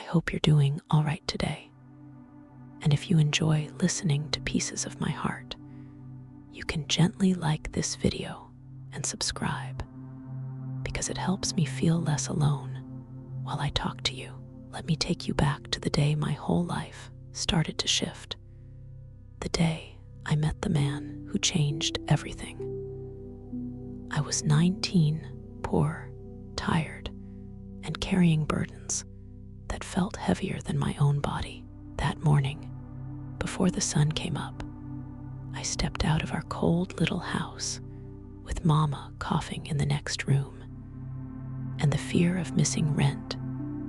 hope you're doing all right today. And if you enjoy listening to pieces of my heart, you can gently like this video and subscribe, because it helps me feel less alone while I talk to you. Let me take you back to the day my whole life started to shift. The day I met the man who changed everything. I was 19, poor, tired, and carrying burdens that felt heavier than my own body. That morning, before the sun came up, I stepped out of our cold little house with Mama coughing in the next room, and the fear of missing rent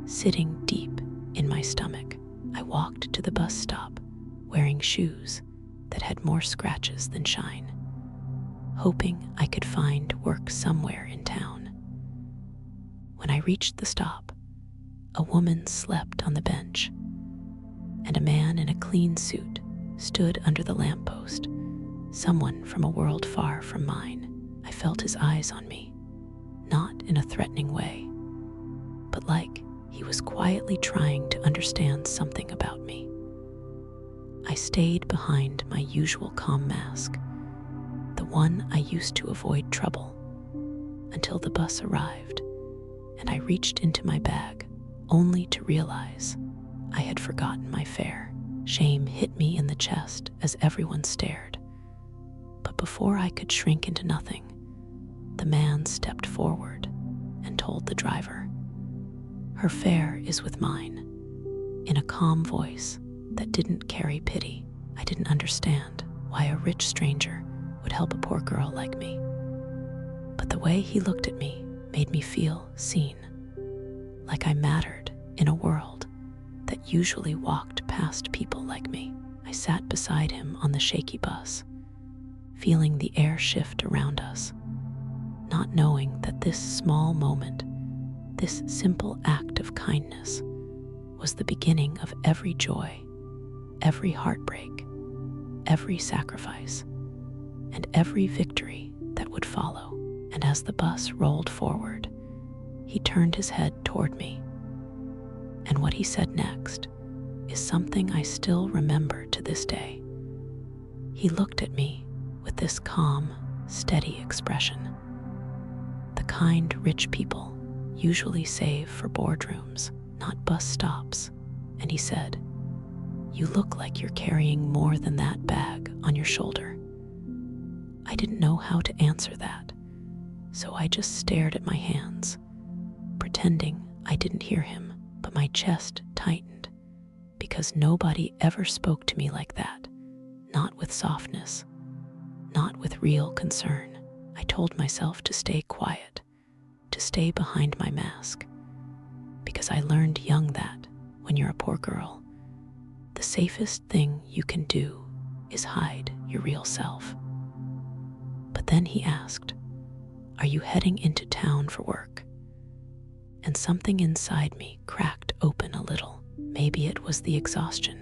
sitting deep in my stomach. I walked to the bus stop wearing shoes that had more scratches than shine, hoping I could find work somewhere in town. When I reached the stop, a woman slept on the bench, and a man in a clean suit stood under the lamppost, someone from a world far from mine. I felt his eyes on me, not in a threatening way, but like he was quietly trying to understand something about me. I stayed behind my usual calm mask, the one I used to avoid trouble, until the bus arrived, and I reached into my bag, only to realize I had forgotten my fare. Shame hit me in the chest as everyone stared. But before I could shrink into nothing, the man stepped forward and told the driver, "Her fare is with mine," in a calm voice that didn't carry pity. I didn't understand why a rich stranger would help a poor girl like me. But the way he looked at me made me feel seen, like I mattered in a world that usually walked past people like me. I sat beside him on the shaky bus, feeling the air shift around us, not knowing that this small moment, this simple act of kindness, was the beginning of every joy, every heartbreak, every sacrifice, and every victory that would follow. And as the bus rolled forward, he turned his head toward me. And what he said next is something I still remember to this day. He looked at me with this calm, steady expression, the kind rich people usually save for boardrooms, not bus stops. And he said, "You look like you're carrying more than that bag on your shoulder." I didn't know how to answer that, so I just stared at my hands, pretending I didn't hear him. But my chest tightened, because nobody ever spoke to me like that, not with softness, not with real concern. I told myself to stay quiet, to stay behind my mask, because I learned young that, when you're a poor girl, the safest thing you can do is hide your real self. But then he asked, "Are you heading into town for work?" And something inside me cracked open a little. Maybe it was the exhaustion.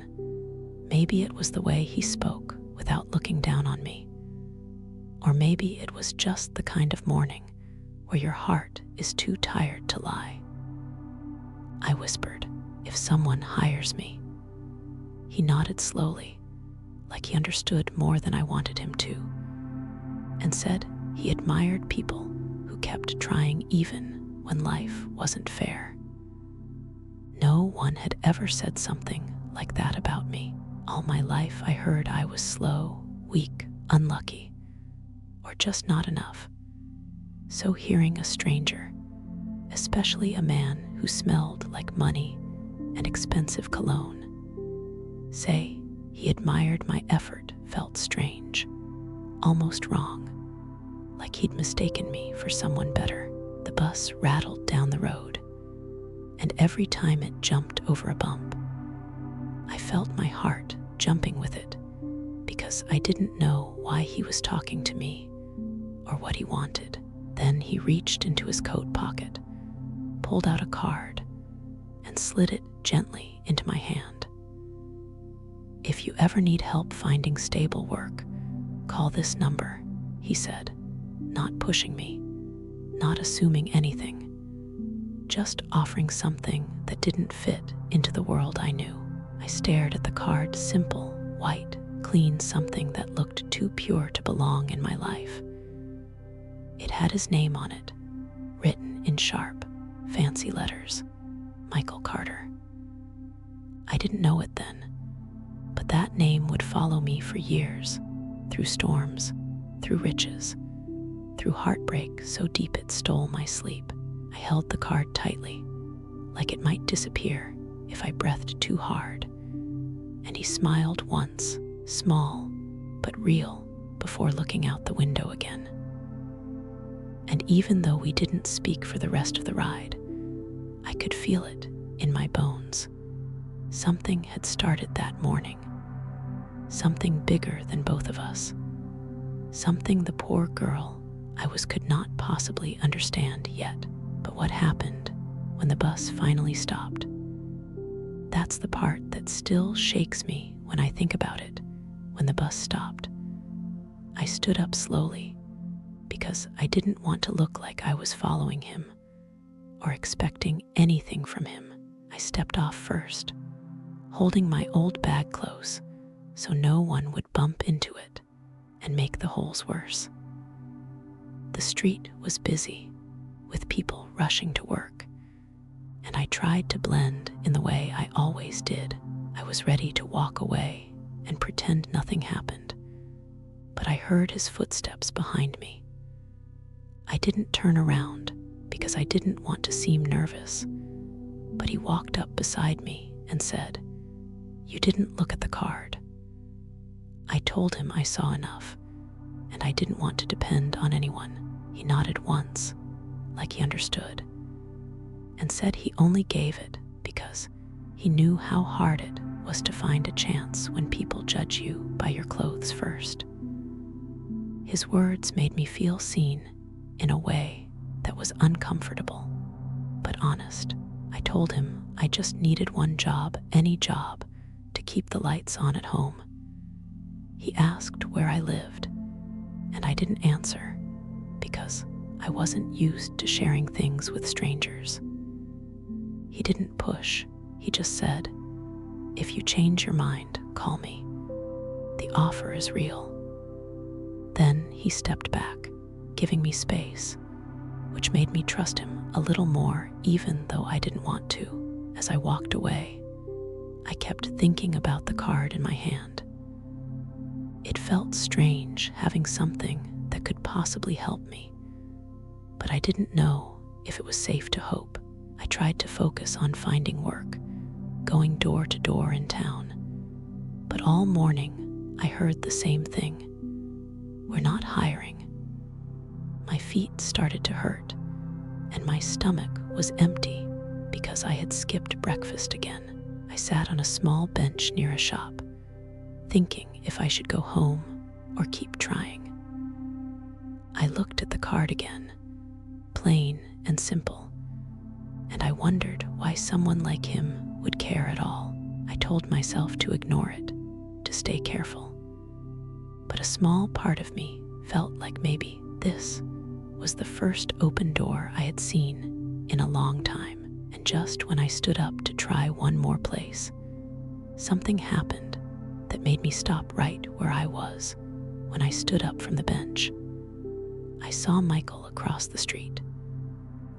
Maybe it was the way he spoke without looking down on me. Or maybe it was just the kind of morning where your heart is too tired to lie. I whispered, "If someone hires me." He nodded slowly, like he understood more than I wanted him to, and said he admired people who kept trying even when life wasn't fair. No one had ever said something like that about me. All my life I heard I was slow, weak, unlucky, or just not enough. So hearing a stranger, especially a man who smelled like money and expensive cologne, say he admired my effort felt strange, almost wrong, like he'd mistaken me for someone better. The bus rattled down the road, and every time it jumped over a bump, I felt my heart jumping with it, because I didn't know why he was talking to me or what he wanted. Then he reached into his coat pocket, pulled out a card, and slid it gently into my hand. "If you ever need help finding stable work, call this number," he said, not pushing me, not assuming anything, just offering something that didn't fit into the world I knew. I stared at the card, simple, white, clean, something that looked too pure to belong in my life. It had his name on it, written in sharp, fancy letters, Michael Carter. I didn't know it then, but that name would follow me for years, through storms, through riches, through heartbreak so deep it stole my sleep. I held the card tightly, like it might disappear if I breathed too hard. And he smiled once, small but real, before looking out the window again. And even though we didn't speak for the rest of the ride, I could feel it in my bones. Something had started that morning. Something bigger than both of us. Something the poor girl I was could not possibly understand yet. But what happened when the bus finally stopped? That's the part that still shakes me when I think about it. When the bus stopped, I stood up slowly because I didn't want to look like I was following him or expecting anything from him. I stepped off first, holding my old bag close so no one would bump into it and make the holes worse. The street was busy, with people rushing to work, and I tried to blend in the way I always did. I was ready to walk away and pretend nothing happened, but I heard his footsteps behind me. I didn't turn around because I didn't want to seem nervous, but he walked up beside me and said, "You didn't look at the card." I told him I saw enough, and I didn't want to depend on anyone. He nodded once, like he understood, and said he only gave it because he knew how hard it was to find a chance when people judge you by your clothes first. His words made me feel seen in a way that was uncomfortable, but honest. I told him I just needed one job, any job, to keep the lights on at home. He asked where I lived, and I didn't answer because I wasn't used to sharing things with strangers. He didn't push, he just said, "If you change your mind, call me. The offer is real." Then he stepped back, giving me space, which made me trust him a little more even though I didn't want to. As I walked away, I kept thinking about the card in my hand. It felt strange having something that could possibly help me, but I didn't know if it was safe to hope. I tried to focus on finding work, going door to door in town, but all morning I heard the same thing: "We're not hiring." My feet started to hurt, and my stomach was empty because I had skipped breakfast again. I sat on a small bench near a shop, thinking if I should go home or keep trying. I looked at the card again, plain and simple, and I wondered why someone like him would care at all. I told myself to ignore it, to stay careful, but a small part of me felt like maybe this was the first open door I had seen in a long time. And just when I stood up to try one more place, something happened that made me stop right where I was. When I stood up from the bench, I saw Michael across the street,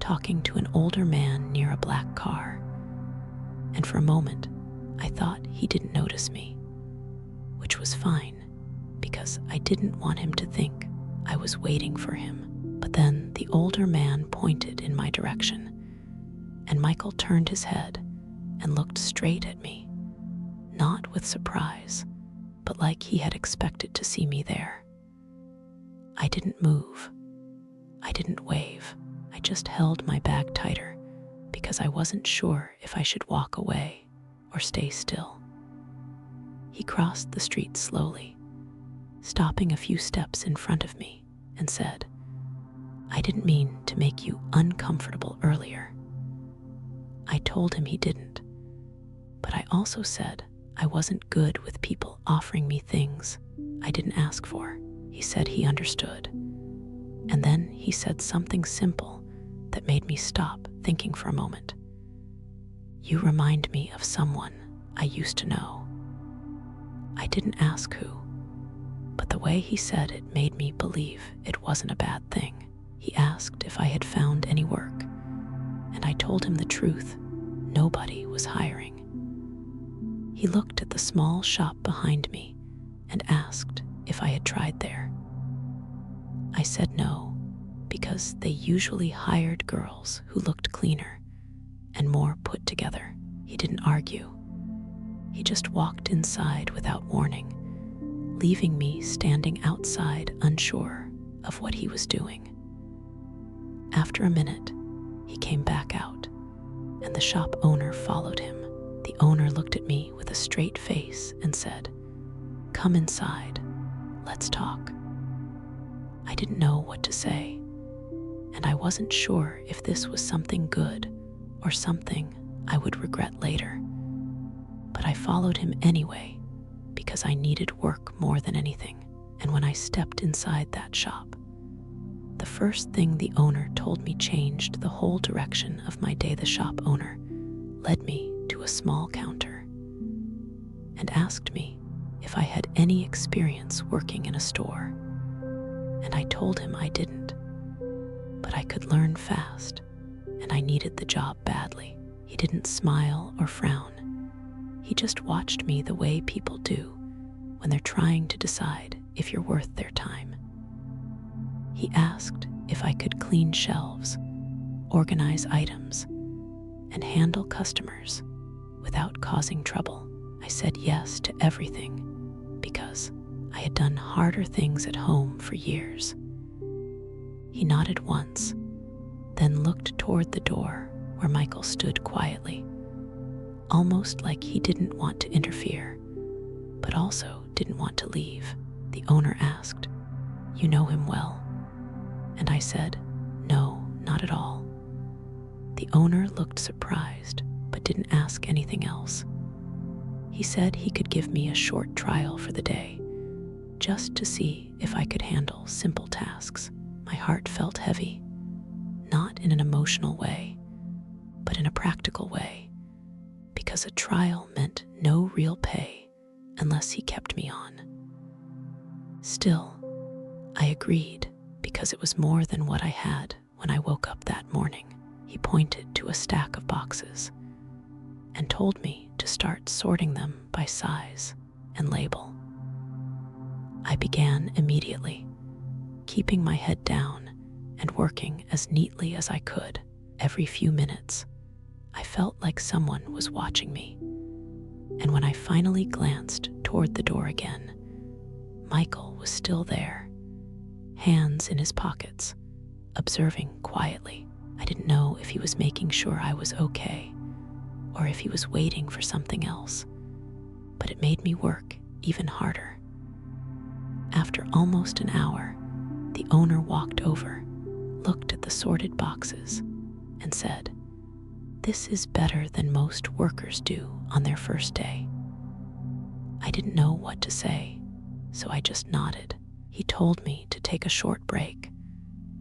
talking to an older man near a black car. And for a moment, I thought he didn't notice me, which was fine, because I didn't want him to think I was waiting for him. But then the older man pointed in my direction, and Michael turned his head and looked straight at me, not with surprise, but like he had expected to see me there. I didn't move. I didn't wave. I just held my bag tighter because I wasn't sure if I should walk away or stay still. He crossed the street slowly, stopping a few steps in front of me, and said, "I didn't mean to make you uncomfortable earlier." I told him he didn't, but I also said I wasn't good with people offering me things I didn't ask for. He said he understood, and then he said something simple that made me stop, thinking for a moment. "You remind me of someone I used to know." I didn't ask who, but the way he said it made me believe it wasn't a bad thing. He asked if I had found any work, and I told him the truth. Nobody was hiring. He looked at the small shop behind me and asked if I had tried there. I said no, because they usually hired girls who looked cleaner and more put together. He didn't argue. He just walked inside without warning, leaving me standing outside unsure of what he was doing. After a minute, he came back out, and the shop owner followed him. The owner looked at me with a straight face and said, "Come inside, let's talk." I didn't know what to say, and I wasn't sure if this was something good or something I would regret later. But I followed him anyway because I needed work more than anything. And when I stepped inside that shop, the first thing the owner told me changed the whole direction of my day. The shop owner led me to a small counter and asked me if I had any experience working in a store. And I told him I didn't, but I could learn fast, and I needed the job badly. He didn't smile or frown. He just watched me the way people do when they're trying to decide if you're worth their time. He asked if I could clean shelves, organize items, and handle customers without causing trouble. I said yes to everything because I had done harder things at home for years. He nodded once, then looked toward the door where Michael stood quietly, almost like he didn't want to interfere, but also didn't want to leave. The owner asked, "You know him well?" And I said, "No, not at all." The owner looked surprised, but didn't ask anything else. He said he could give me a short trial for the day, just to see if I could handle simple tasks. My heart felt heavy, not in an emotional way, but in a practical way, because a trial meant no real pay unless he kept me on. Still, I agreed because it was more than what I had when I woke up that morning. He pointed to a stack of boxes and told me to start sorting them by size and label. I began immediately, keeping my head down and working as neatly as I could. Every few minutes, I felt like someone was watching me. And when I finally glanced toward the door again, Michael was still there, hands in his pockets, observing quietly. I didn't know if he was making sure I was okay or if he was waiting for something else, but it made me work even harder. After almost an hour, the owner walked over, looked at the sorted boxes, and said, "This is better than most workers do on their first day." I didn't know what to say, so I just nodded. He told me to take a short break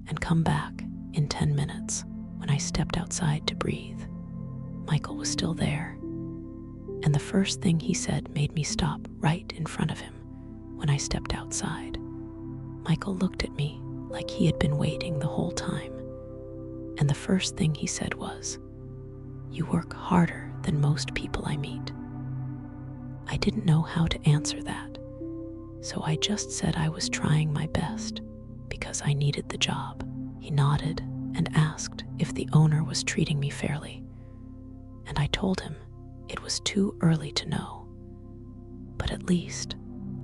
and come back in 10 minutes. When I stepped outside to breathe, Michael was still there, and the first thing he said made me stop right in front of him. When I stepped outside, Michael looked at me like he had been waiting the whole time, and the first thing he said was, "You work harder than most people I meet." I didn't know how to answer that, so I just said I was trying my best because I needed the job. He nodded and asked if the owner was treating me fairly, and I told him it was too early to know, but at least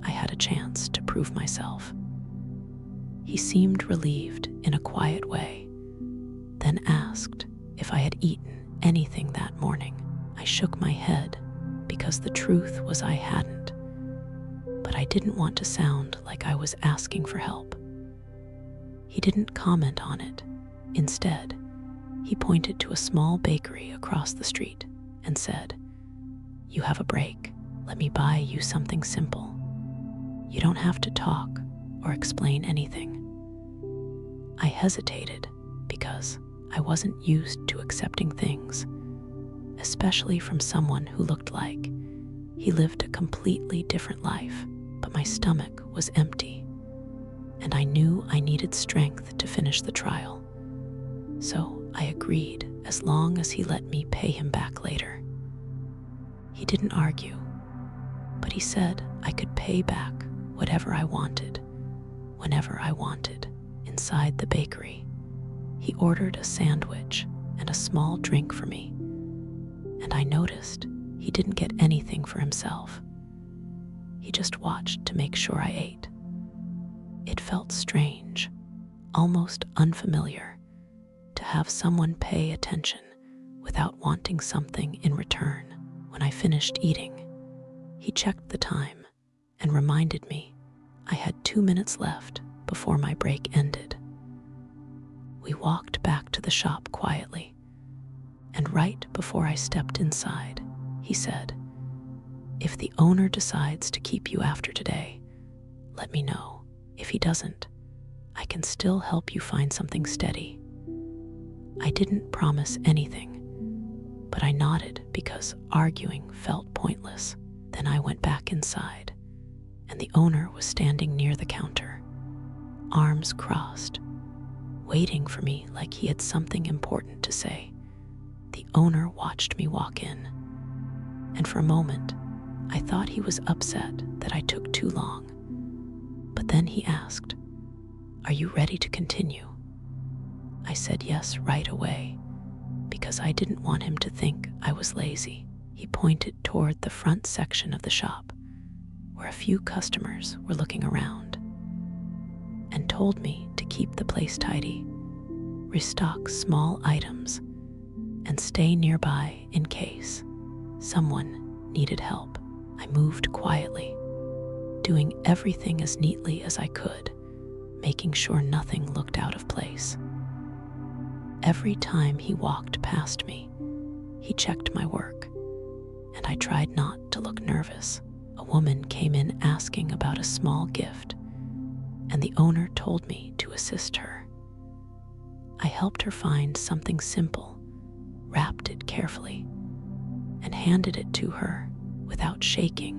I had a chance to prove myself. He seemed relieved in a quiet way, then asked if I had eaten anything that morning. I shook my head because the truth was I hadn't, but I didn't want to sound like I was asking for help. He didn't comment on it. Instead, he pointed to a small bakery across the street and said, "You have a break. Let me buy you something simple. You don't have to talk or explain anything." I hesitated because I wasn't used to accepting things, especially from someone who looked like he lived a completely different life, but my stomach was empty, and I knew I needed strength to finish the trial. So I agreed as long as he let me pay him back later. He didn't argue, but he said I could pay back whatever I wanted, whenever I wanted. Inside the bakery, he ordered a sandwich and a small drink for me, and I noticed he didn't get anything for himself. He just watched to make sure I ate. It felt strange, almost unfamiliar, to have someone pay attention without wanting something in return. When I finished eating, he checked the time and reminded me I had 2 minutes left before my break ended. We walked back to the shop quietly, and right before I stepped inside, he said, "If the owner decides to keep you after today, let me know. If he doesn't, I can still help you find something steady." I didn't promise anything, but I nodded because arguing felt pointless. Then I went back inside, and the owner was standing near the counter, arms crossed, waiting for me like he had something important to say. The owner watched me walk in, and for a moment, I thought he was upset that I took too long. But then he asked, "Are you ready to continue?" I said yes right away, because I didn't want him to think I was lazy. He pointed toward the front section of the shop, where a few customers were looking around, and told me to keep the place tidy, restock small items, and stay nearby in case someone needed help. I moved quietly, doing everything as neatly as I could, making sure nothing looked out of place. Every time he walked past me, he checked my work, and I tried not to look nervous. A woman came in asking about a small gift, and the owner told me to assist her. I helped her find something simple, wrapped it carefully, and handed it to her without shaking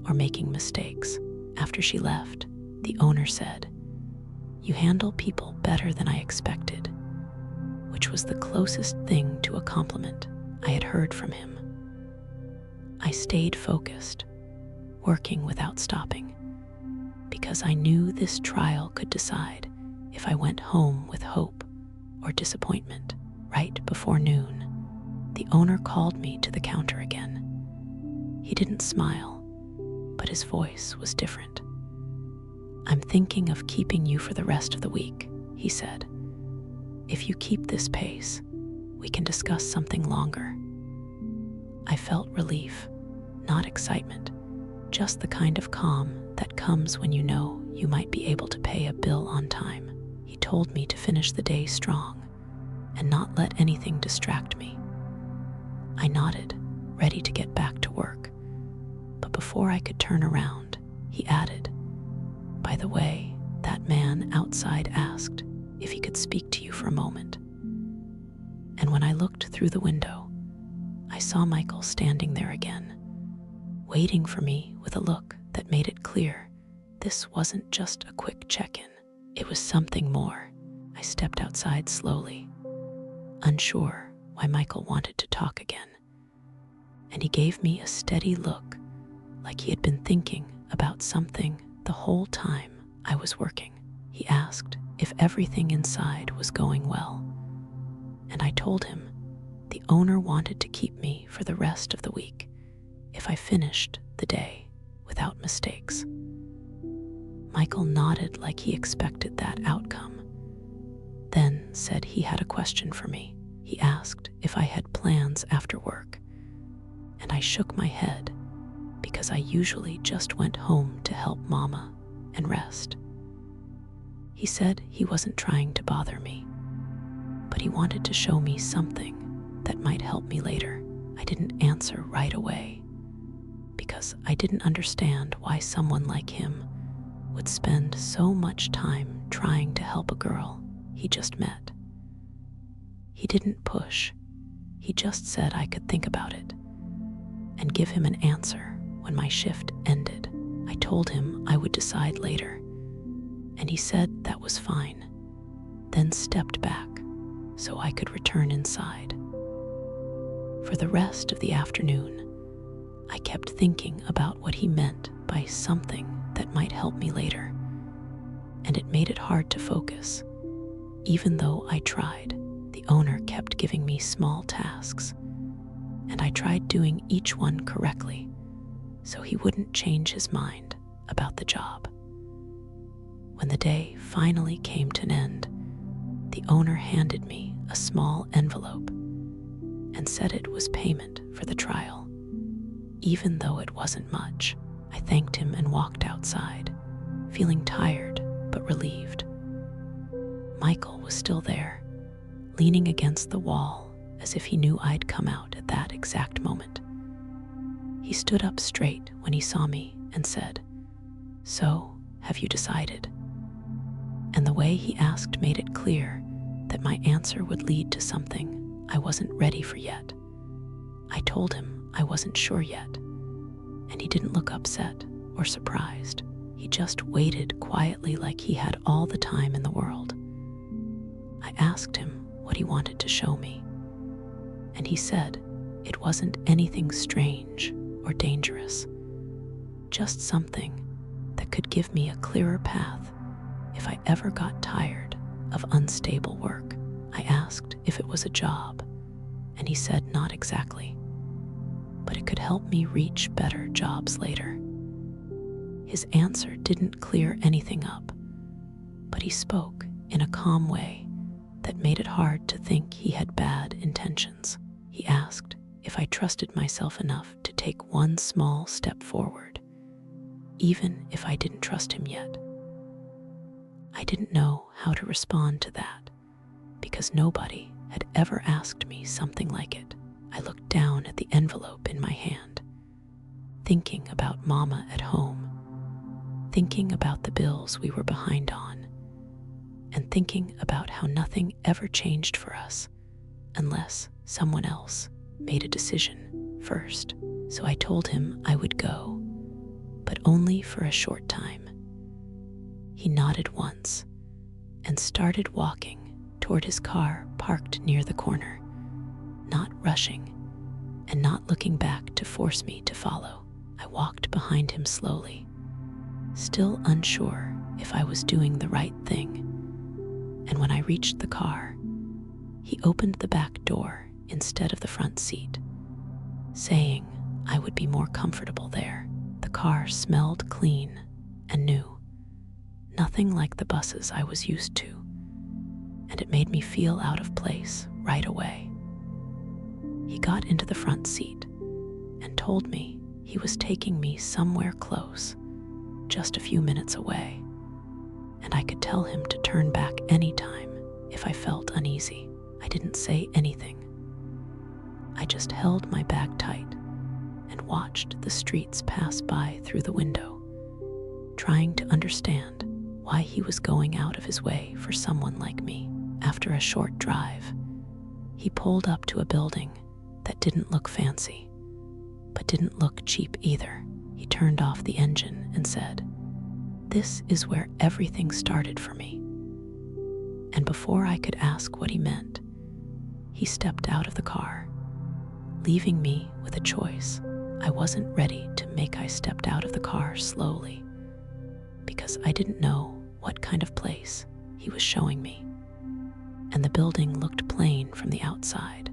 or making mistakes. After she left, the owner said, "You handle people better than I expected," which was the closest thing to a compliment I had heard from him. I stayed focused, working without stopping, because I knew this trial could decide if I went home with hope or disappointment. Right before noon, the owner called me to the counter again. He didn't smile, but his voice was different. "I'm thinking of keeping you for the rest of the week," he said. "If you keep this pace, we can discuss something longer." I felt relief, not excitement, just the kind of calm that comes when you know you might be able to pay a bill on time. He told me to finish the day strong and not let anything distract me. I nodded, ready to get back to work, but before I could turn around, he added, "By the way, that man outside asked if he could speak to you for a moment." And when I looked through the window, I saw Michael standing there again, waiting for me with a look that made it clear this wasn't just a quick check-in. It was something more. I stepped outside slowly, unsure why Michael wanted to talk again, and he gave me a steady look, like he had been thinking about something the whole time I was working. He asked if everything inside was going well, and I told him the owner wanted to keep me for the rest of the week if I finished the day without mistakes. Michael nodded like he expected that outcome, then said he had a question for me. He asked if I had plans after work, and I shook my head because I usually just went home to help Mama and rest. He said he wasn't trying to bother me, but he wanted to show me something that might help me later. I didn't answer right away because I didn't understand why someone like him would spend so much time trying to help a girl he just met. He didn't push. He just said I could think about it and give him an answer when my shift ended. I told him I would decide later, and he said that was fine, then stepped back so I could return inside. For the rest of the afternoon, I kept thinking about what he meant by something that might help me later, and it made it hard to focus. Even though I tried, the owner kept giving me small tasks, and I tried doing each one correctly so he wouldn't change his mind about the job. When the day finally came to an end, the owner handed me a small envelope and said it was payment for the trial. Even though it wasn't much, I thanked him and walked outside, feeling tired but relieved. Michael was still there, leaning against the wall as if he knew I'd come out at that exact moment. He stood up straight when he saw me and said, "So, have you decided?" And the way he asked made it clear that my answer would lead to something I wasn't ready for yet. I told him I wasn't sure yet, and he didn't look upset or surprised. He just waited quietly like he had all the time in the world. I asked him what he wanted to show me, and he said it wasn't anything strange or dangerous, just something that could give me a clearer path if I ever got tired of unstable work. I asked if it was a job, and he said not exactly, but it could help me reach better jobs later. His answer didn't clear anything up, but he spoke in a calm way that made it hard to think he had bad intentions. He asked if I trusted myself enough to take one small step forward, even if I didn't trust him yet. I didn't know how to respond to that, because nobody had ever asked me something like it. I looked down at the envelope in my hand, thinking about Mama at home, thinking about the bills we were behind on, and thinking about how nothing ever changed for us unless someone else made a decision first. So I told him I would go, but only for a short time. He nodded once and started walking toward his car parked near the corner, not rushing and not looking back to force me to follow. I walked behind him slowly, still unsure if I was doing the right thing. And when I reached the car, he opened the back door instead of the front seat, saying I would be more comfortable there. The car smelled clean and new, nothing like the buses I was used to, and it made me feel out of place right away. He got into the front seat and told me he was taking me somewhere close, just a few minutes away, and I could tell him to turn back anytime if I felt uneasy. I didn't say anything. I just held my bag tight and watched the streets pass by through the window, trying to understand why he was going out of his way for someone like me. After a short drive, he pulled up to a building that didn't look fancy, but didn't look cheap either. He turned off the engine and said, "This is where everything started for me." And before I could ask what he meant, he stepped out of the car, leaving me with a choice. I wasn't ready to make. I stepped out of the car slowly because I didn't know what kind of place he was showing me. And the building looked plain from the outside,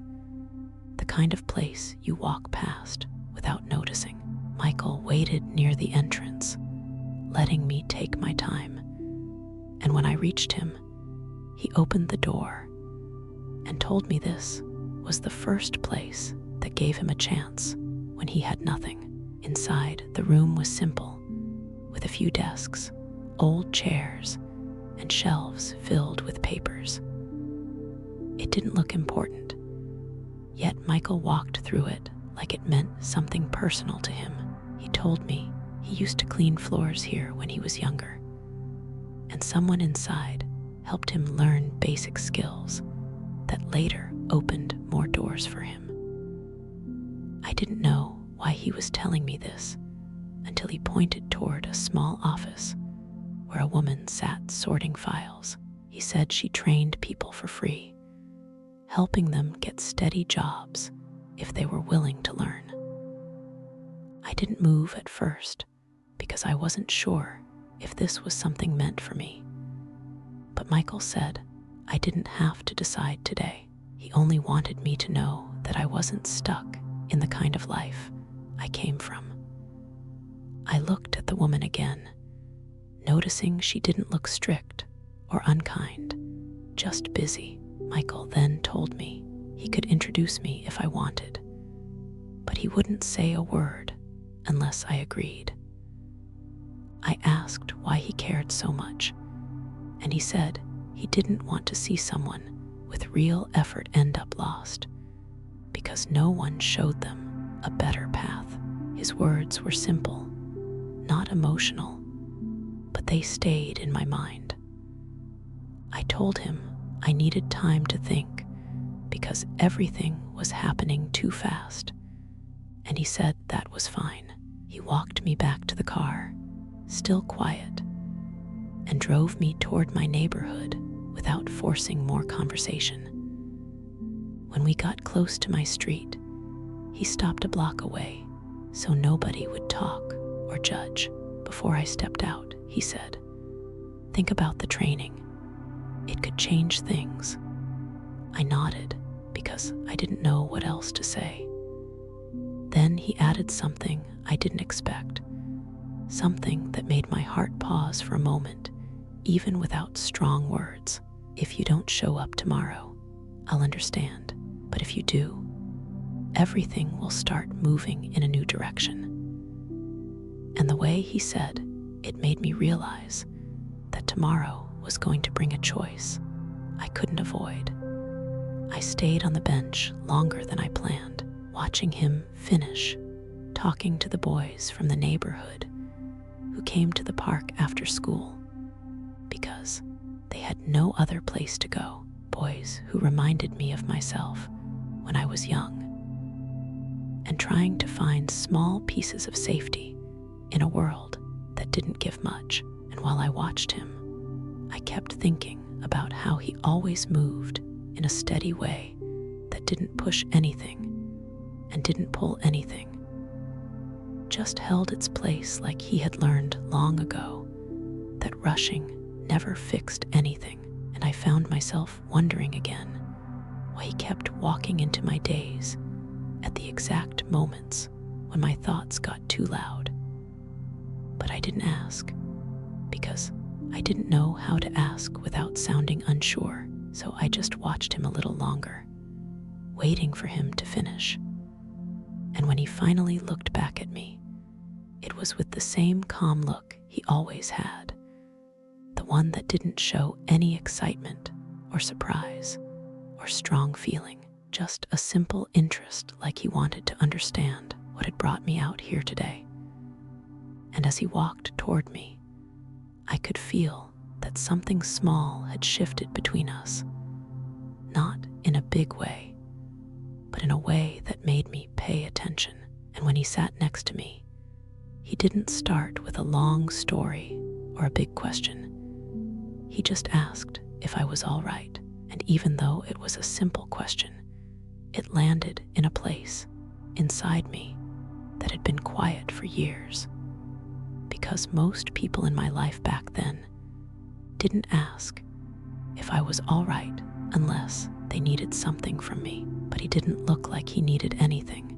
the kind of place you walk past without noticing. Michael waited near the entrance, letting me take my time. And when I reached him, he opened the door and told me this was the first place that gave him a chance when he had nothing. Inside, the room was simple, with a few desks, old chairs, and shelves filled with papers. It didn't look important, yet Michael walked through it like it meant something personal to him. He told me he used to clean floors here when he was younger, and someone inside helped him learn basic skills that later opened more doors for him. I didn't know why he was telling me this until he pointed toward a small office where a woman sat sorting files. He said she trained people for free, helping them get steady jobs if they were willing to learn. I didn't move at first because I wasn't sure if this was something meant for me. But Michael said I didn't have to decide today. He only wanted me to know that I wasn't stuck in the kind of life I came from. I looked at the woman again, noticing she didn't look strict or unkind, just busy. Michael then told me he could introduce me if I wanted, but he wouldn't say a word unless I agreed. I asked why he cared so much, and he said he didn't want to see someone with real effort end up lost because no one showed them a better path. His words were simple, not emotional, but they stayed in my mind. I told him I needed time to think because everything was happening too fast, and he said that was fine. He walked me back to the car, still quiet, and drove me toward my neighborhood without forcing more conversation. When we got close to my street, he stopped a block away so nobody would talk or judge. Before I stepped out, he said, "Think about the training. It could change things." I nodded because I didn't know what else to say. Then he added something I didn't expect, something that made my heart pause for a moment, even without strong words. "If you don't show up tomorrow, I'll understand. But if you do, everything will start moving in a new direction." And the way he said it made me realize that tomorrow was going to bring a choice I couldn't avoid. I stayed on the bench longer than I planned, watching him finish, talking to the boys from the neighborhood who came to the park after school because they had no other place to go. Boys who reminded me of myself when I was young and trying to find small pieces of safety in a world that didn't give much. And while I watched him, I kept thinking about how he always moved in a steady way that didn't push anything and didn't pull anything, just held its place like he had learned long ago that rushing never fixed anything. And I found myself wondering again why he kept walking into my days at the exact moments when my thoughts got too loud. But I didn't ask because I didn't know how to ask without sounding unsure, so I just watched him a little longer, waiting for him to finish. And when he finally looked back at me, it was with the same calm look he always had, the one that didn't show any excitement or surprise or strong feeling, just a simple interest, like he wanted to understand what had brought me out here today. And as he walked toward me, I could feel that something small had shifted between us, not in a big way, but in a way that made me pay attention. And when he sat next to me, he didn't start with a long story or a big question. He just asked if I was all right, and even though it was a simple question, it landed in a place inside me that had been quiet for years. Because most people in my life back then didn't ask if I was all right unless they needed something from me. But he didn't look like he needed anything.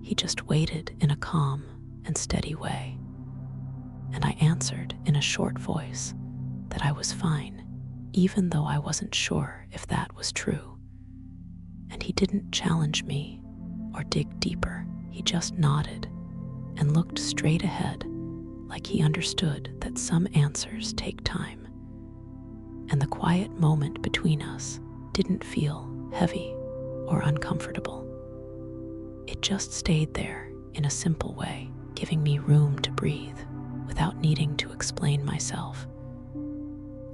He just waited in a calm and steady way. And I answered in a short voice that I was fine, even though I wasn't sure if that was true. And he didn't challenge me or dig deeper. He just nodded and looked straight ahead, like he understood that some answers take time. And the quiet moment between us didn't feel heavy or uncomfortable. It just stayed there in a simple way, giving me room to breathe without needing to explain myself.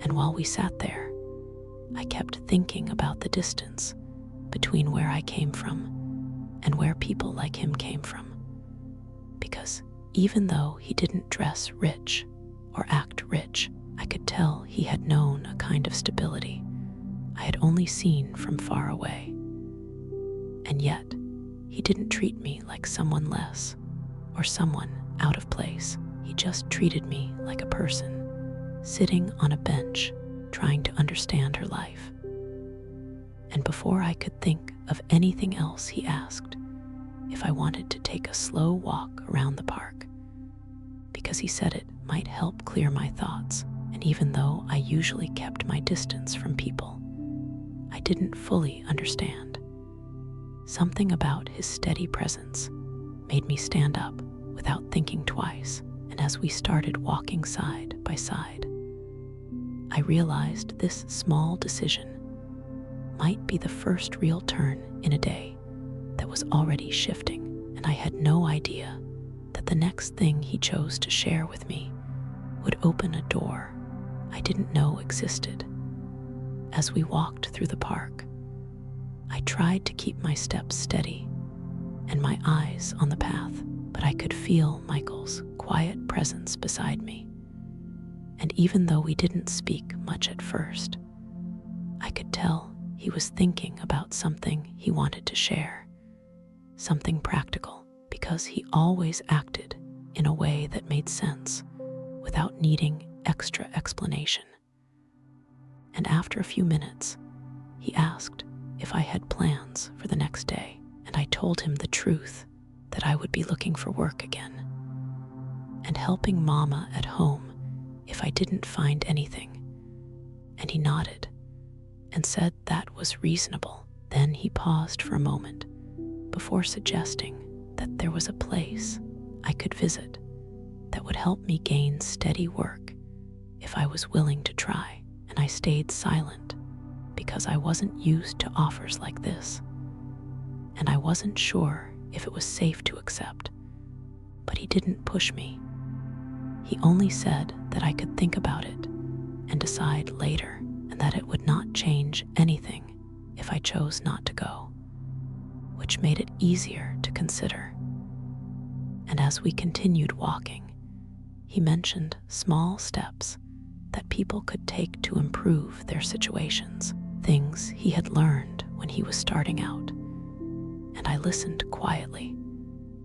And while we sat there, I kept thinking about the distance between where I came from and where people like him came from. Because even though he didn't dress rich or act rich, I could tell he had known a kind of stability I had only seen from far away. And yet, he didn't treat me like someone less or someone out of place. He just treated me like a person sitting on a bench trying to understand her life. And before I could think of anything else, he asked if I wanted to take a slow walk around the park, because he said it might help clear my thoughts. And even though I usually kept my distance from people I didn't fully understand, something about his steady presence made me stand up without thinking twice. And as we started walking side by side, I realized this small decision might be the first real turn in a day that was already shifting. And I had no idea that the next thing he chose to share with me would open a door I didn't know existed. As we walked through the park, I tried to keep my steps steady and my eyes on the path, but I could feel Michael's quiet presence beside me. And even though we didn't speak much at first, I could tell he was thinking about something he wanted to share, something practical, because he always acted in a way that made sense without needing extra explanation. And after a few minutes, he asked if I had plans for the next day, and I told him the truth, that I would be looking for work again and helping Mama at home if I didn't find anything. And he nodded and said that was reasonable. Then he paused for a moment before suggesting that there was a place I could visit that would help me gain steady work if I was willing to try. And I stayed silent because I wasn't used to offers like this, and I wasn't sure if it was safe to accept. But he didn't push me. He only said that I could think about it and decide later, and that it would not change anything if I chose not to go, which made it easier to consider. And as we continued walking, he mentioned small steps that people could take to improve their situations, things he had learned when he was starting out. And I listened quietly,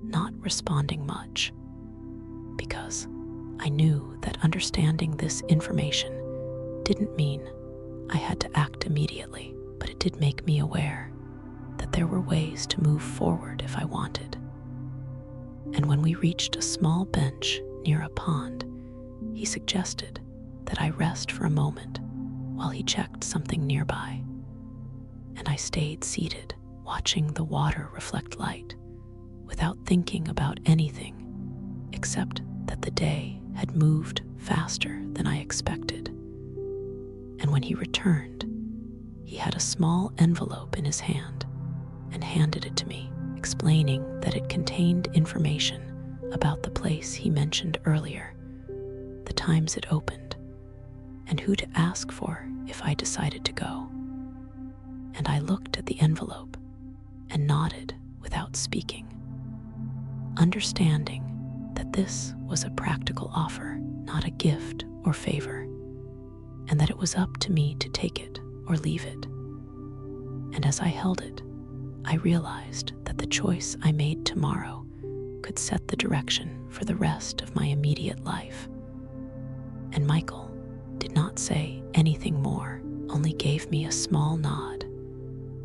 not responding much, because I knew that understanding this information didn't mean I had to act immediately, but it did make me aware that there were ways to move forward if I wanted. And when we reached a small bench near a pond, he suggested that I rest for a moment while he checked something nearby. And I stayed seated, watching the water reflect light, without thinking about anything except that the day had moved faster than I expected. And when he returned, he had a small envelope in his hand and handed it to me, explaining that it contained information about the place he mentioned earlier, the times it opened, and who to ask for if I decided to go. And I looked at the envelope and nodded without speaking, understanding that this was a practical offer, not a gift or favor, and that it was up to me to take it or leave it. And as I held it, I realized that the choice I made tomorrow could set the direction for the rest of my immediate life. And Michael did not say anything more, only gave me a small nod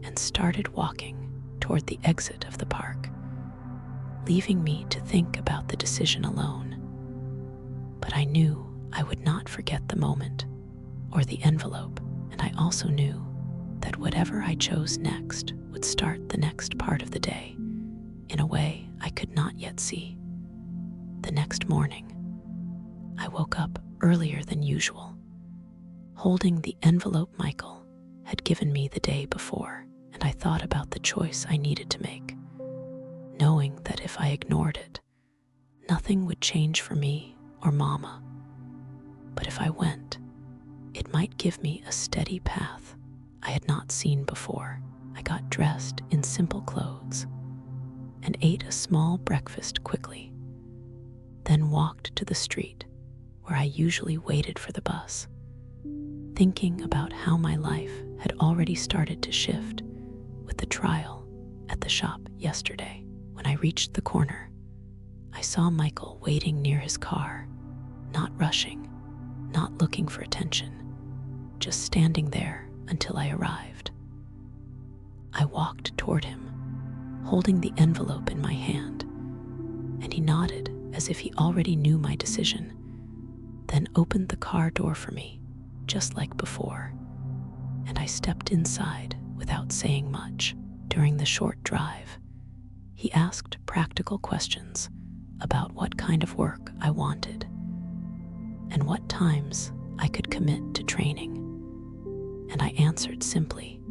and started walking toward the exit of the park, leaving me to think about the decision alone. But I knew I would not forget the moment or the envelope, and I also knew that whatever I chose next would start the next part of the day in a way I could not yet see. The next morning, I woke up earlier than usual, holding the envelope Michael had given me the day before, and I thought about the choice I needed to make, knowing that if I ignored it, nothing would change for me or Mama. But if I went, it might give me a steady path I had not seen before. I got dressed in simple clothes and ate a small breakfast quickly, then walked to the street where I usually waited for the bus, thinking about how my life had already started to shift with the trial at the shop yesterday. When I reached the corner, I saw Michael waiting near his car, not rushing, not looking for attention, just standing there until I arrived. I walked toward him, holding the envelope in my hand, and he nodded as if he already knew my decision, then opened the car door for me, just like before, and I stepped inside without saying much. During the short drive, he asked practical questions about what kind of work I wanted and what times I could commit to training, and I answered simply,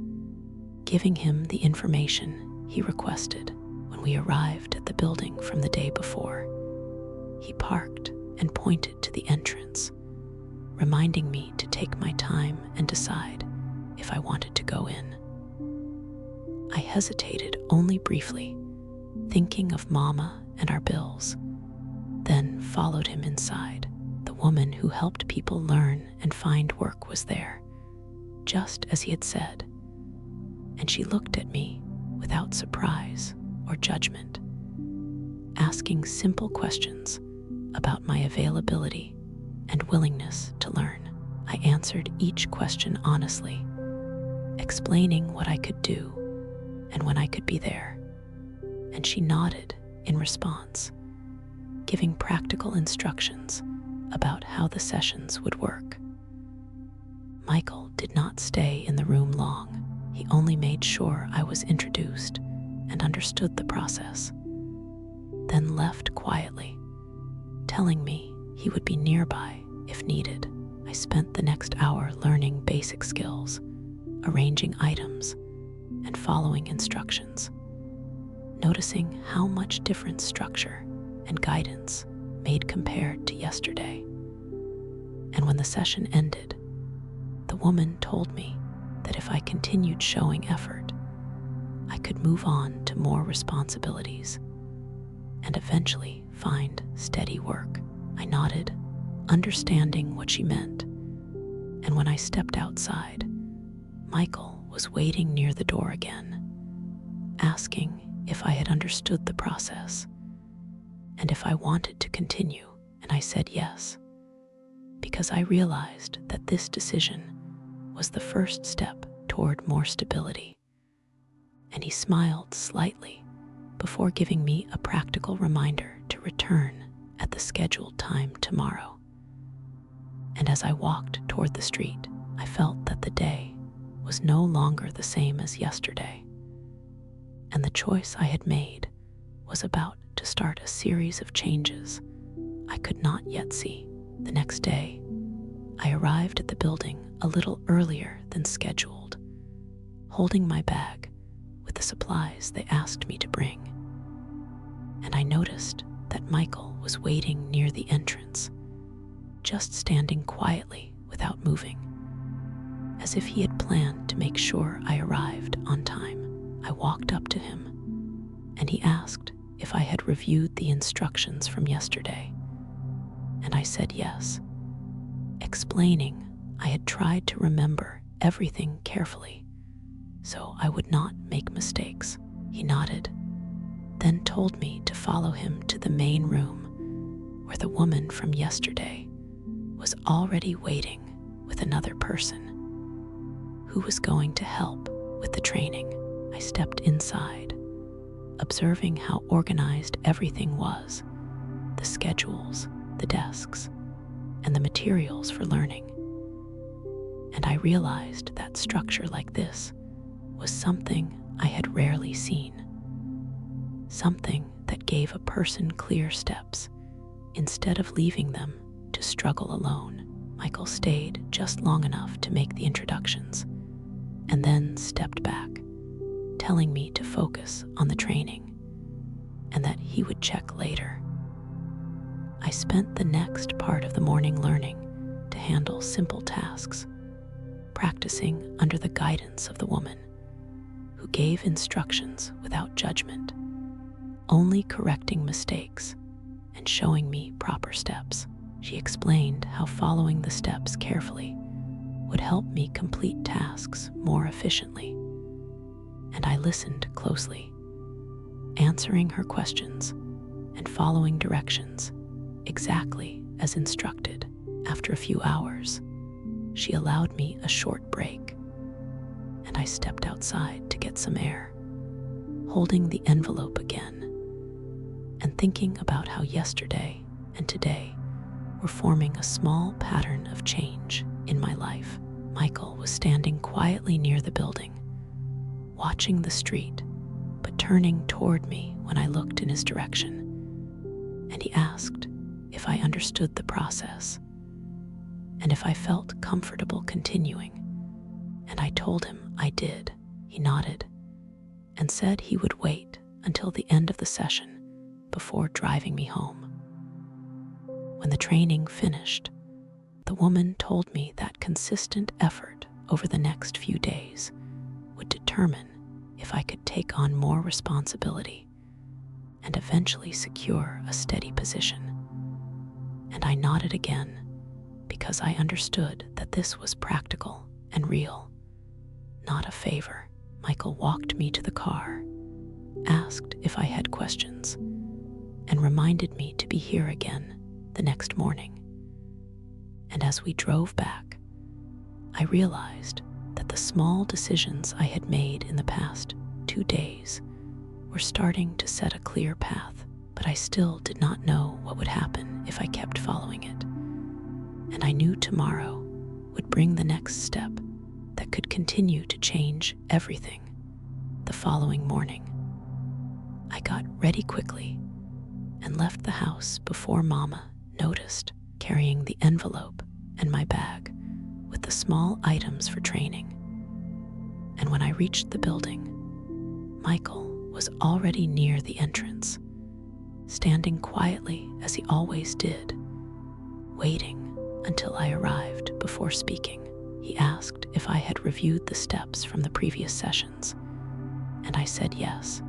giving him the information he requested. When we arrived at the building from the day before, he parked and pointed to the entrance, reminding me to take my time and decide if I wanted to go in. I hesitated only briefly, thinking of Mama and our bills, then followed him inside. The woman who helped people learn and find work was there, just as he had said, and she looked at me without surprise or judgment, asking simple questions about my availability and willingness to learn. I answered each question honestly, explaining what I could do and when I could be there, and she nodded in response, giving practical instructions about how the sessions would work. Michael did not stay in the room long. He only made sure I was introduced and understood the process, then left quietly, telling me he would be nearby if needed. I spent the next hour learning basic skills, arranging items, and following instructions, noticing how much different structure and guidance made compared to yesterday. And when the session ended, the woman told me that if I continued showing effort, I could move on to more responsibilities and eventually find steady work. I nodded, understanding what she meant, and when I stepped outside, Michael was waiting near the door again, asking if I had understood the process and if I wanted to continue, and I said yes, because I realized that this decision was the first step toward more stability. And he smiled slightly before giving me a practical reminder to return at the scheduled time tomorrow. And as I walked toward the street, I felt that the day was no longer the same as yesterday, and the choice I had made was about to start a series of changes I could not yet see. The next day, I arrived at the building a little earlier than scheduled, holding my bag with the supplies they asked me to bring. And I noticed that Michael was waiting near the entrance, just standing quietly without moving, as if he had planned to make sure I arrived on time. I walked up to him, and he asked if I had reviewed the instructions from yesterday, and I said yes, explaining I had tried to remember everything carefully so I would not make mistakes. He nodded, then told me to follow him to the main room where the woman from yesterday was already waiting with another person who was going to help with the training. I stepped inside, observing how organized everything was, the schedules, the desks, and the materials for learning. And I realized that structure like this was something I had rarely seen, something that gave a person clear steps instead of leaving them to struggle alone. Michael stayed just long enough to make the introductions and then stepped back, telling me to focus on the training and that he would check later. I spent the next part of the morning learning to handle simple tasks, practicing under the guidance of the woman, who gave instructions without judgment, only correcting mistakes and showing me proper steps. She explained how following the steps carefully would help me complete tasks more efficiently, and I listened closely, answering her questions and following directions exactly as instructed. After a few hours, she allowed me a short break, and I stepped outside to get some air, holding the envelope again and thinking about how yesterday and today were forming a small pattern of change in my life. Michael was standing quietly near the building, watching the street, but turning toward me when I looked in his direction, and he asked if I understood the process and if I felt comfortable continuing, and I told him I did. He nodded and said he would wait until the end of the session before driving me home. When the training finished, the woman told me that consistent effort over the next few days would determine if I could take on more responsibility and eventually secure a steady position. And I nodded again because I understood that this was practical and real, not a favor. Michael walked me to the car, asked if I had questions, and reminded me to be here again the next morning. And as we drove back, I realized that the small decisions I had made in the past 2 days were starting to set a clear path, but I still did not know what would happen if I kept following it. And I knew tomorrow would bring the next step that could continue to change everything. The following morning, I got ready quickly and left the house before Mama noticed, carrying the envelope and my bag with the small items for training. And when I reached the building, Michael was already near the entrance, standing quietly as he always did, waiting until I arrived before speaking. He asked if I had reviewed the steps from the previous sessions, and I said yes,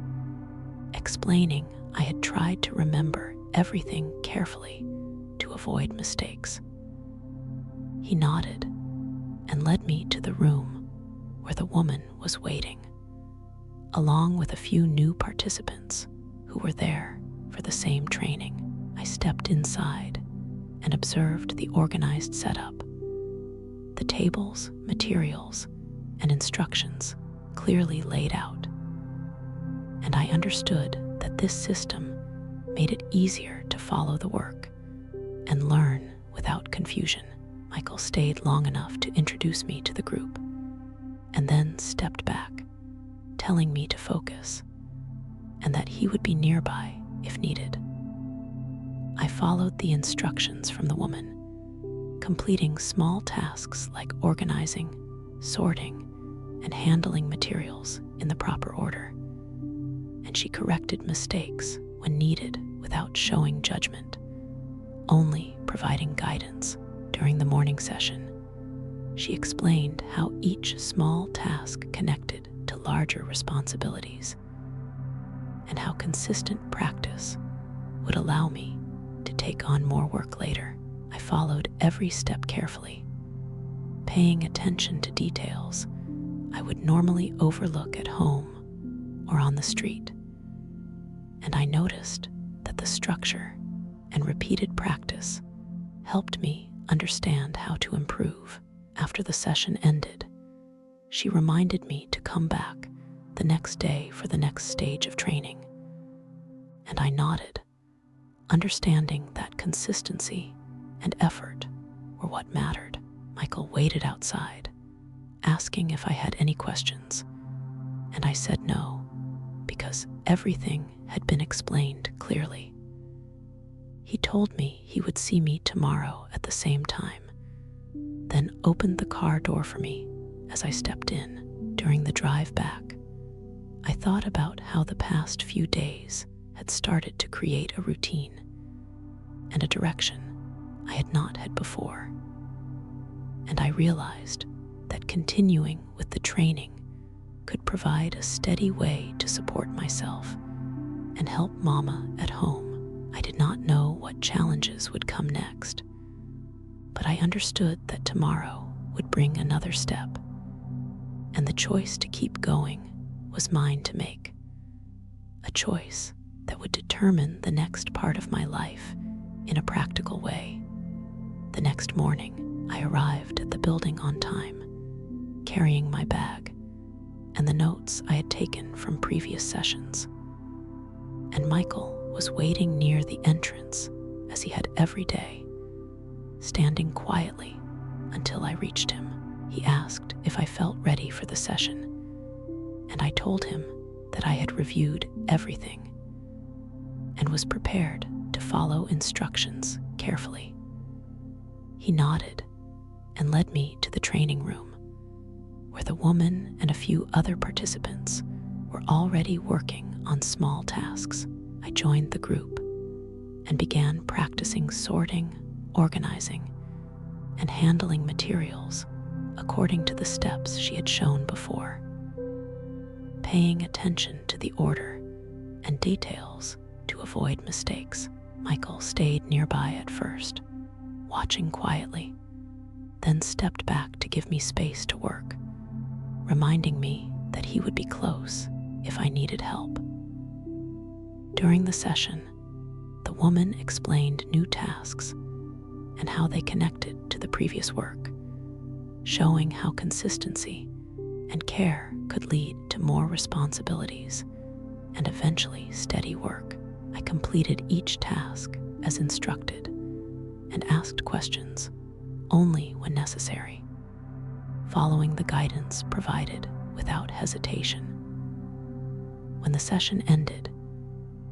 explaining I had tried to remember everything carefully to avoid mistakes. He nodded and led me to the room where the woman was waiting, along with a few new participants who were there for the same training. I stepped inside and observed the organized setup. The tables, materials, and instructions clearly laid out, and I understood that this system made it easier to follow the work and learn without confusion. Michael stayed long enough to introduce me to the group and then stepped back, telling me to focus and that he would be nearby if needed. I followed the instructions from the woman, completing small tasks like organizing, sorting, and handling materials in the proper order, and she corrected mistakes when needed without showing judgment, only providing guidance. During the morning session, she explained how each small task connected to larger responsibilities and how consistent practice would allow me to take on more work later. I followed every step carefully, paying attention to details I would normally overlook at home or on the street. And I noticed that the structure and repeated practice helped me understand how to improve. After the session ended, she reminded me to come back the next day for the next stage of training, and I nodded, understanding that consistency and effort were what mattered. Michael waited outside, asking if I had any questions, and I said no, because everything had been explained clearly. He told me he would see me tomorrow at the same time, then opened the car door for me as I stepped in. During the drive back, I thought about how the past few days had started to create a routine and a direction I had not had before. And I realized that continuing with the training could provide a steady way to support myself and help Mama at home. I did not know what challenges would come next, but I understood that tomorrow would bring another step, and the choice to keep going was mine to make. A choice that would determine the next part of my life in a practical way. The next morning, I arrived at the building on time, carrying my bag and the notes I had taken from previous sessions. And Michael was waiting near the entrance as he had every day, standing quietly until I reached him. He asked if I felt ready for the session, and I told him that I had reviewed everything and was prepared to follow instructions carefully. He nodded and led me to the training room, where the woman and a few other participants were already working on small tasks. I joined the group and began practicing sorting, organizing, and handling materials according to the steps she had shown before. Paying attention to the order and details to avoid mistakes. Michael stayed nearby at first, watching quietly, then stepped back to give me space to work, reminding me that he would be close if I needed help. During the session, the woman explained new tasks and how they connected to the previous work, showing how consistency and care could lead to more responsibilities and eventually steady work. I completed each task as instructed and asked questions only when necessary, following the guidance provided without hesitation. When the session ended,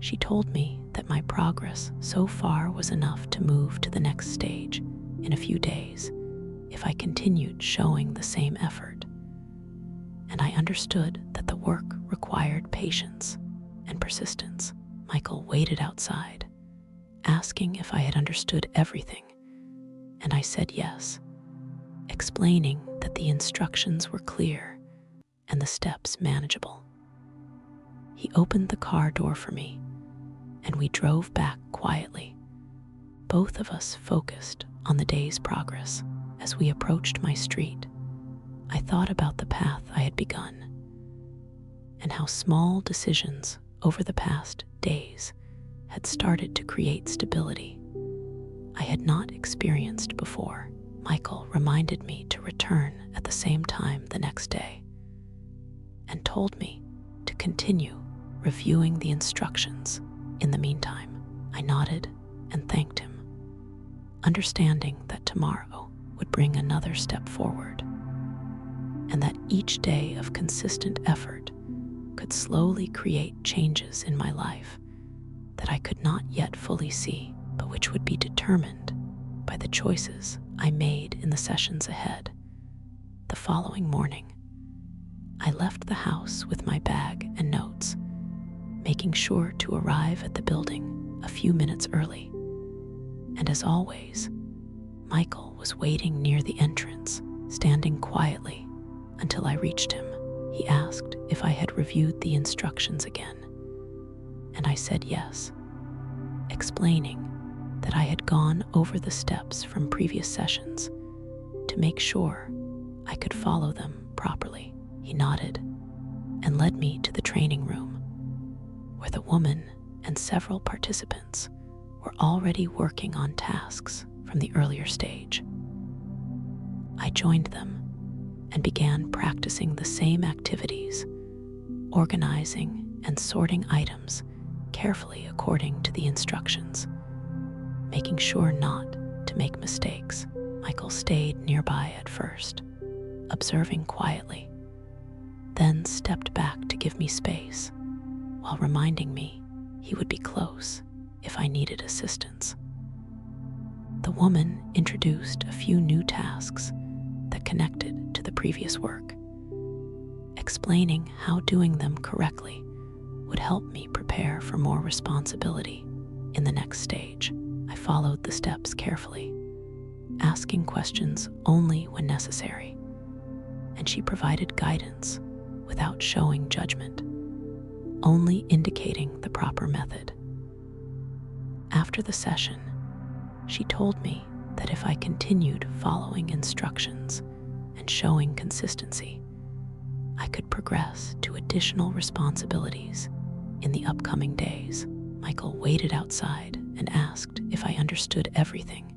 she told me that my progress so far was enough to move to the next stage in a few days if I continued showing the same effort. And I understood that the work required patience and persistence. Michael waited outside, asking if I had understood everything, and I said yes, explaining that the instructions were clear and the steps manageable. He opened the car door for me, and we drove back quietly, both of us focused on the day's progress. As we approached my street, I thought about the path I had begun and how small decisions over the past days had started to create stability I had not experienced before. Michael reminded me to return at the same time the next day and told me to continue reviewing the instructions. In the meantime, I nodded and thanked him, understanding that tomorrow would bring another step forward, and that each day of consistent effort could slowly create changes in my life that I could not yet fully see, but which would be determined by the choices I made in the sessions ahead. The following morning, I left the house with my bag and notes, making sure to arrive at the building a few minutes early. And as always, Michael was waiting near the entrance, standing quietly until I reached him. He asked if I had reviewed the instructions again, and I said yes, explaining that I had gone over the steps from previous sessions to make sure I could follow them properly. He nodded and led me to the training room, where the woman and several participants were already working on tasks from the earlier stage. I joined them and began practicing the same activities, organizing and sorting items carefully according to the instructions, making sure not to make mistakes. Michael stayed nearby at first, observing quietly, then stepped back to give me space, while reminding me he would be close if I needed assistance. The woman introduced a few new tasks that connected to the previous work, explaining how doing them correctly would help me prepare for more responsibility in the next stage. I followed the steps carefully, asking questions only when necessary, and she provided guidance without showing judgment, only indicating the proper method. After the session, she told me that if I continued following instructions and showing consistency, I could progress to additional responsibilities in the upcoming days. Michael waited outside and asked if I understood everything,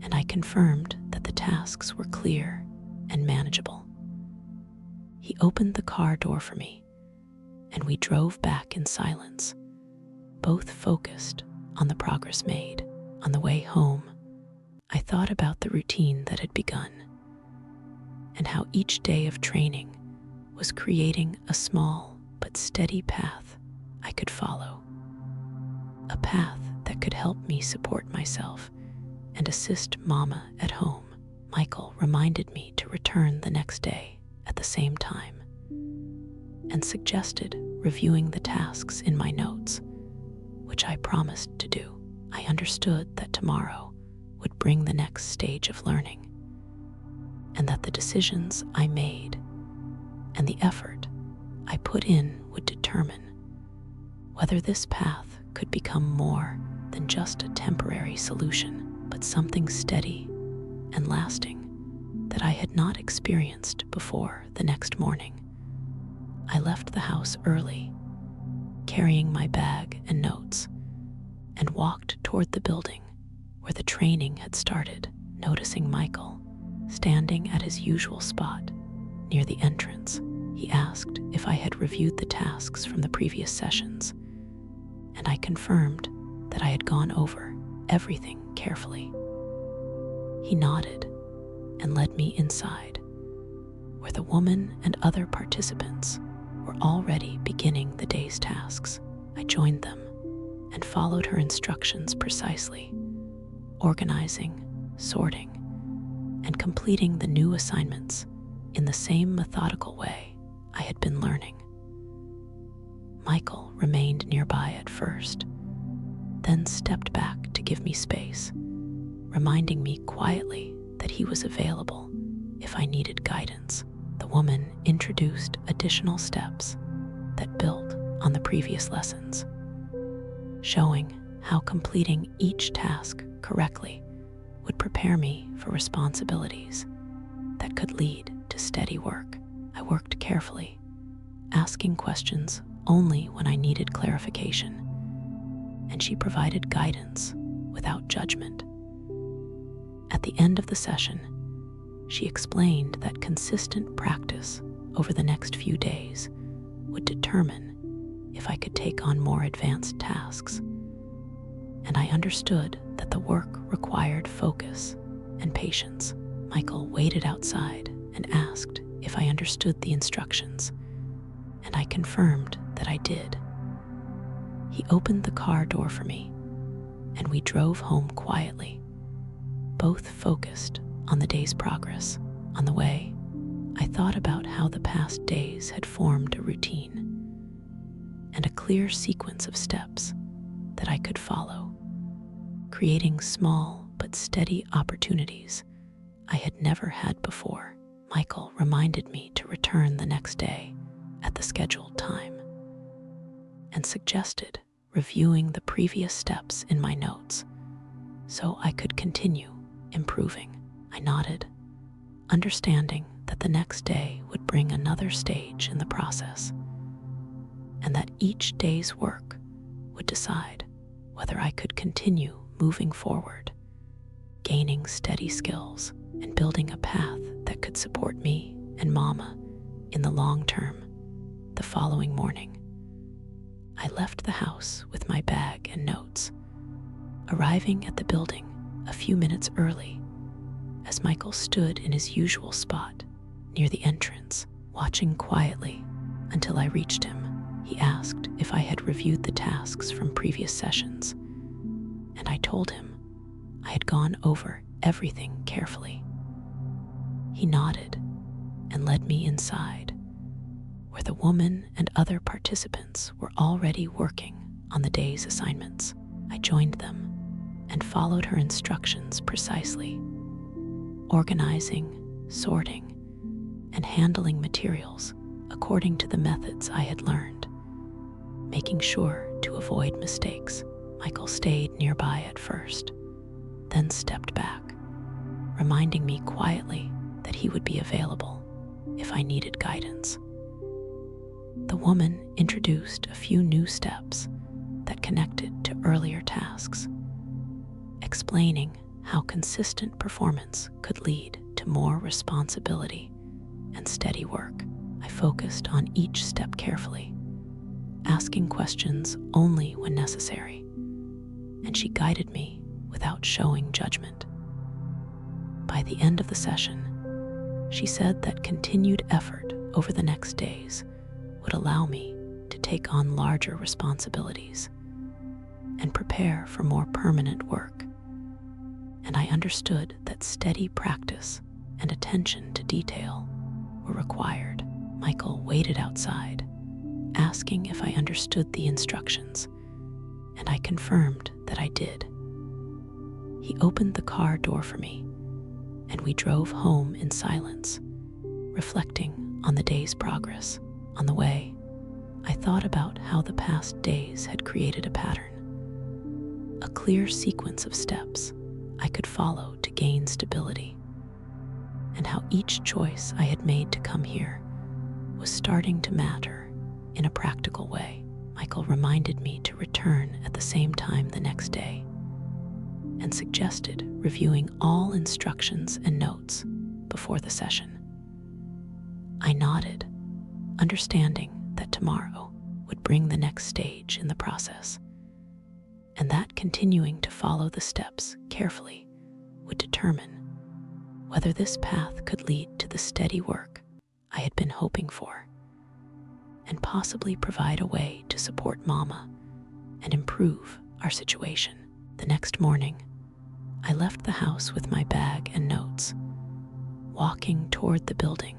and I confirmed that the tasks were clear and manageable. He opened the car door for me, and we drove back in silence, both focused on the progress made. On the way home, I thought about the routine that had begun and how each day of training was creating a small but steady path I could follow, a path that could help me support myself and assist Mama at home. Michael reminded me to return the next day at the same time and suggested reviewing the tasks in my notes, which I promised to do. I understood that tomorrow would bring the next stage of learning, and that the decisions I made and the effort I put in would determine whether this path could become more than just a temporary solution, but something steady and lasting that I had not experienced before. The next morning, I left the house early, carrying my bag and notes, and walked toward the building where the training had started, noticing Michael standing at his usual spot near the entrance. He asked if I had reviewed the tasks from the previous sessions, and I confirmed that I had gone over everything carefully. He nodded and led me inside, where the woman and other participants were already beginning the day's tasks. I joined them and followed her instructions precisely, organizing, sorting, and completing the new assignments in the same methodical way I had been learning. Michael remained nearby at first, then stepped back to give me space, reminding me quietly that he was available if I needed guidance. The woman introduced additional steps that built on the previous lessons, showing how completing each task correctly would prepare me for responsibilities that could lead to steady work. I worked carefully, asking questions only when I needed clarification, and she provided guidance without judgment. At the end of the session, she explained that consistent practice over the next few days would determine if I could take on more advanced tasks, and I understood that the work required focus and patience. Michael waited outside and asked if I understood the instructions, and I confirmed that I did. He opened the car door for me, and we drove home quietly, both focused on the day's progress. On the way, I thought about how the past days had formed a routine and a clear sequence of steps that I could follow, creating small but steady opportunities I had never had before. Michael reminded me to return the next day at the scheduled time and suggested reviewing the previous steps in my notes so I could continue improving. I nodded, understanding that the next day would bring another stage in the process, and that each day's work would decide whether I could continue moving forward, gaining steady skills, and building a path that could support me and Mama in the long term. The following morning, I left the house with my bag and notes, arriving at the building a few minutes early as Michael stood in his usual spot near the entrance, watching quietly until I reached him. He asked if I had reviewed the tasks from previous sessions, and I told him I had gone over everything carefully. He nodded and led me inside, where the woman and other participants were already working on the day's assignments. I joined them and followed her instructions precisely, organizing, sorting, and handling materials according to the methods I had learned, making sure to avoid mistakes. Michael stayed nearby at first, then stepped back, reminding me quietly that he would be available if I needed guidance. The woman introduced a few new steps that connected to earlier tasks, explaining how consistent performance could lead to more responsibility and steady work. I focused on each step carefully, asking questions only when necessary, and she guided me without showing judgment. By the end of the session, she said that continued effort over the next days would allow me to take on larger responsibilities and prepare for more permanent work. And I understood that steady practice and attention to detail were required. Michael waited outside, asking if I understood the instructions, and I confirmed that I did. He opened the car door for me, and we drove home in silence, reflecting on the day's progress. On the way, I thought about how the past days had created a pattern, a clear sequence of steps I could follow to gain stability, and how each choice I had made to come here was starting to matter in a practical way. Michael reminded me to return at the same time the next day and suggested reviewing all instructions and notes before the session. I nodded, understanding that tomorrow would bring the next stage in the process, and that continuing to follow the steps carefully would determine whether this path could lead to the steady work I had been hoping for, and possibly provide a way to support Mama and improve our situation. The next morning, I left the house with my bag and notes, walking toward the building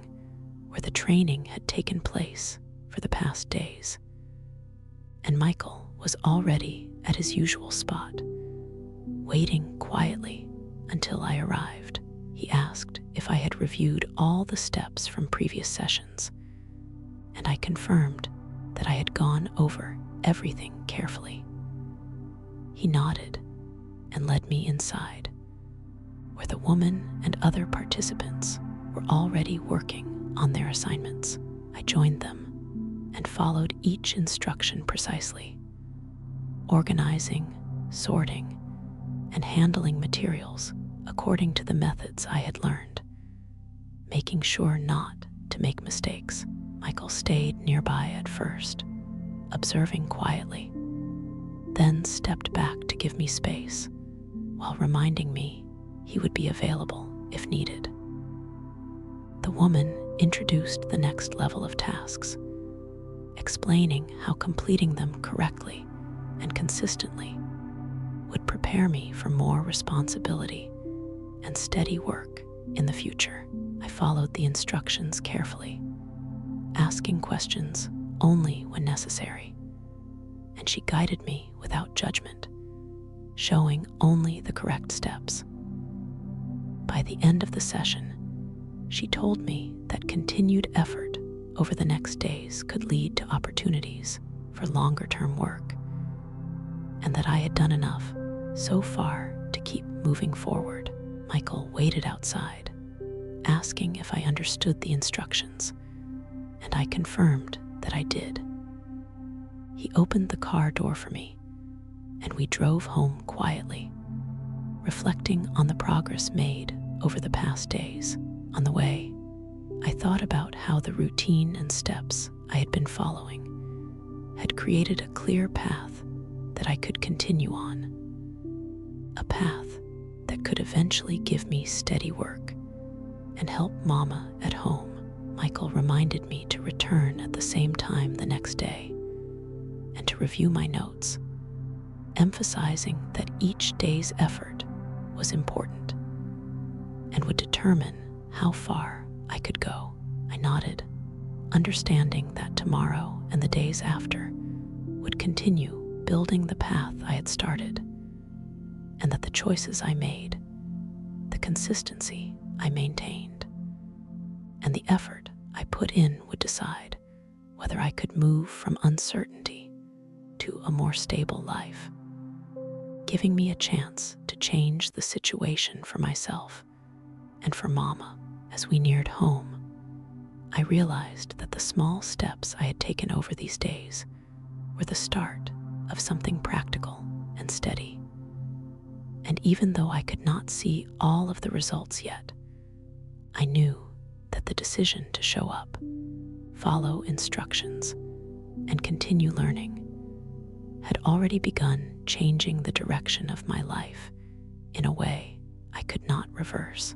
where the training had taken place for the past days. And Michael was already at his usual spot, waiting quietly until I arrived. He asked if I had reviewed all the steps from previous sessions, and I confirmed that I had gone over everything carefully. He nodded and led me inside, where the woman and other participants were already working on their assignments. I joined them and followed each instruction precisely, organizing, sorting, and handling materials according to the methods I had learned, making sure not to make mistakes. Michael stayed nearby at first, observing quietly, then stepped back to give me space, while reminding me he would be available if needed. The woman introduced the next level of tasks, explaining how completing them correctly and consistently would prepare me for more responsibility and steady work in the future. I followed the instructions carefully, asking questions only when necessary, and she guided me without judgment, showing only the correct steps. By the end of the session, she told me that continued effort over the next days could lead to opportunities for longer-term work, and that I had done enough so far to keep moving forward. Michael waited outside, asking if I understood the instructions, and I confirmed that I did. He opened the car door for me, and we drove home quietly, reflecting on the progress made over the past days. On the way, I thought about how the routine and steps I had been following had created a clear path that I could continue on, a path that could eventually give me steady work and help Mama at home. Michael reminded me to return at the same time the next day and to review my notes, emphasizing that each day's effort was important and would determine how far I could go. I nodded, understanding that tomorrow and the days after would continue building the path I had started, and that the choices I made, the consistency I maintained, and the effort I put in would decide whether I could move from uncertainty to a more stable life, giving me a chance to change the situation for myself and for Mama. As we neared home, I realized that the small steps I had taken over these days were the start of something practical and steady. And even though I could not see all of the results yet, I knew that the decision to show up, follow instructions, and continue learning had already begun changing the direction of my life in a way I could not reverse.